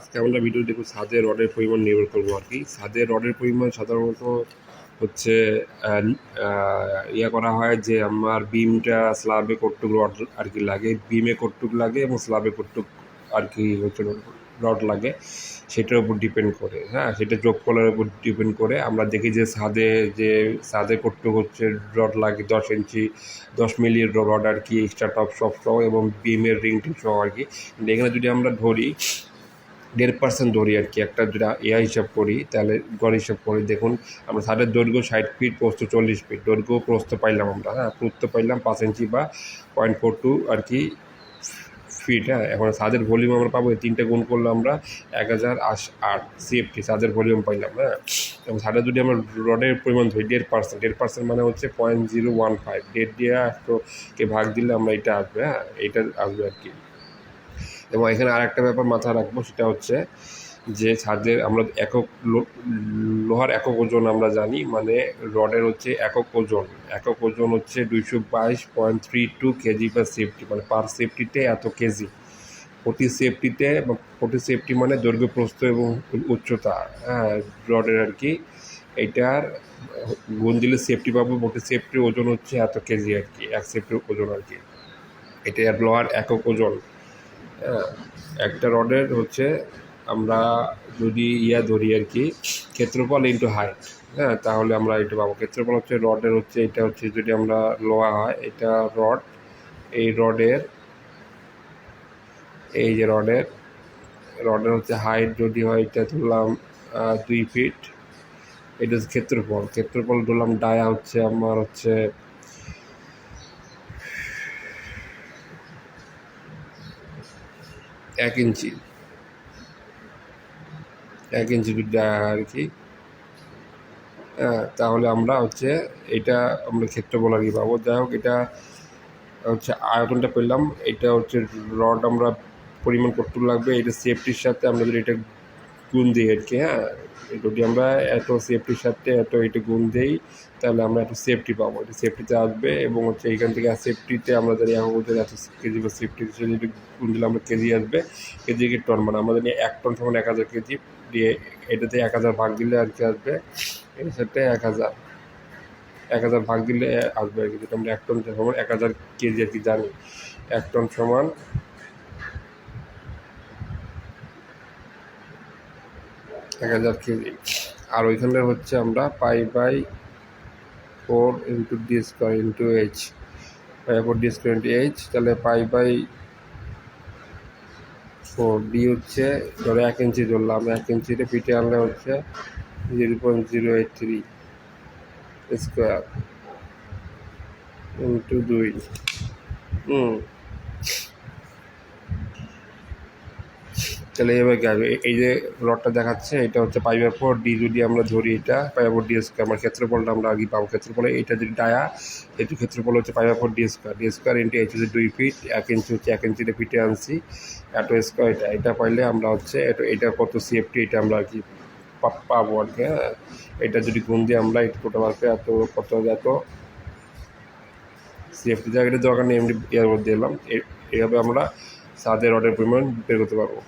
আজকে আমরা ভিডিও দেখব ছাদে রডের পরিমাণ নির্ভর করবো আর কি। ছাদে রডের পরিমাণ সাধারণত হচ্ছে ইয়া করা হয় যে আমার বিমটা স্ল্যাবে কতটুক রড আর কি লাগে, বিমে কতটুক লাগে এবং স্ল্যাবে কতটুক আর কি হচ্ছে রড লাগে, সেটার উপর ডিপেন্ড করে। হ্যাঁ, সেটা যোগফলের উপর ডিপেন্ড করে আমরা দেখি যে ছাদে কতটুক হচ্ছে রড লাগে 10 ইঞ্চি 10 মিলির রড আর কি, এক্সট্রা টপ সব সহ এবং বিমের রিং টিং সহ আর কি। এখানে যদি আমরা ধরি 1.5% ধরি আর কি, একটা যদি হিসাব করি তাহলে গড় হিসাব করি, দেখুন আমরা ছাদের দৈর্ঘ্য 60 ফিট, প্রস্থ 40 ফিট, দৈর্ঘ্য প্রস্থ পাইলাম আমরা। হ্যাঁ, প্রস্থ পাইলাম 5 ইঞ্চি বা 0.42 আর কি ফিট। হ্যাঁ, এখন ছাদের ভলিউম আমরা পাবো, এই তিনটে গুণ করলে আমরা 1008 সিএফটি ছাদের ভলিউম পাইলাম। হ্যাঁ, এবং ছাদে যদি আমরা রডের পরিমাণ ধরি 1.5% মানে হচ্ছে 0.015, 1.5 দিয়ে একটুকে ভাগ দিলে আমরা এটা আসবে। হ্যাঁ, এটা আসবে আর কি। এবং এখানে আর একটা ব্যাপার মাথায় রাখবো, সেটা হচ্ছে যে ছাদের আমরা লোহার একক ওজন আমরা জানি, মানে রডের হচ্ছে একক ওজন হচ্ছে 222.32 কেজি পার সেফটি, মানে পার সেফটিতে এত কেজি। প্রতি সেফটি মানে দৈর্ঘ্য, প্রস্থ এবং উচ্চতা। হ্যাঁ, রডের আর কি, এইটার গুণ দিলে সেফটি পাবো। প্রতি সেফটির ওজন হচ্ছে এত কেজি আর কি, এক সেফটির ওজন আর কি, এটা লোহার একক ওজন। হ্যাঁ, একটা রডের হচ্ছে আমরা যদি ধরি আর কি, ক্ষেত্রফল ইন্টু হাইট। হ্যাঁ, তাহলে আমরা এটা পাবো। ক্ষেত্রফল হচ্ছে রডের হচ্ছে এটা হচ্ছে, যদি আমরা লোহা হয় এটা রড, এই রডের হচ্ছে হাইট যদি হয় এটা ধরলাম 2 ফিট, এটা হচ্ছে ক্ষেত্রফল ধরলাম। ডায়া হচ্ছে আমার হচ্ছে 1 ইঞ্চি ডায়া আর কি। তাহলে আমরা হচ্ছে এটা আমরা ক্ষেত্রফল আর কি পাবো। যাই হোক, এটা হচ্ছে আয়তনটা পেলাম। এটা হচ্ছে রড আমরা পরিমাণ কতটুকু লাগবে, এটা সেফটির সাথে আমরা যদি এটা গুণ দিই আর কি। হ্যাঁ, যদি আমরা এত সেফটির সাথে এটা গুণ দিই তাহলে আমরা এত সেফটি পাবো, এটা সেফটিতে আসবে। এবং হচ্ছে এইখান থেকে সেফটিতে আমরা যদি এখন বলতে এত কেজি বা সেফটির সাথে যদি গুণ দিলে আমরা কেজি আসবে, কেজিকে টন, মানে আমরা জানি 1 টন সমান 1000 কেজি দিয়ে এটাতে 1000 ভাগ দিলে আর কি আসবে, এর সাথে 1000 ভাগ দিলে আসবে আর কি, যেটা আমরা 1 টন সমান 1000 কেজি আর কি জানি। 1 টন সমান 1000 কেজি। আর ওইখানে হচ্ছে আমরা π/4 into D square into H, π/4 D square into H, তাহলে π/4 ডি হচ্ছে ধরো 1 ইঞ্চি ধরলাম, 1 ইঞ্চিতে ফিটে আনলে হচ্ছে 0.083 স্কোয়ার ইন্টু 2। তাহলে এবার কি আসবে, এই যে রডটা দেখাচ্ছে এটা হচ্ছে π/4 ডি, যদি আমরা ধরি এটা π/4 ডি স্কোয়ার, আমার ক্ষেত্রফলটা আমরা আগে পাবো। ক্ষেত্রফলে এটা যদি ডায়া, এটি ক্ষেত্রফল হচ্ছে π/4 ডি স্কোয়ার ইন্টু এইচ হচ্ছে 2 ফিট, 1 ইঞ্চি হচ্ছে 1 ইঞ্চিতে ফিটে আনছি, এত স্কোয়ার এটা পাইলে আমরা হচ্ছে এটা কত সিএফটি এটা আমরা আর কি পাবো আর কি। হ্যাঁ, এটা যদি গুণ দিয়ে আমরা এটা টোটাল আসবে এত সিএফটি, জায়গাটা দরকার নেই, এমনি এর মধ্যে এলাম। এইভাবে আমরা ছাদের রডের পরিমাণ বের করতে পারবো।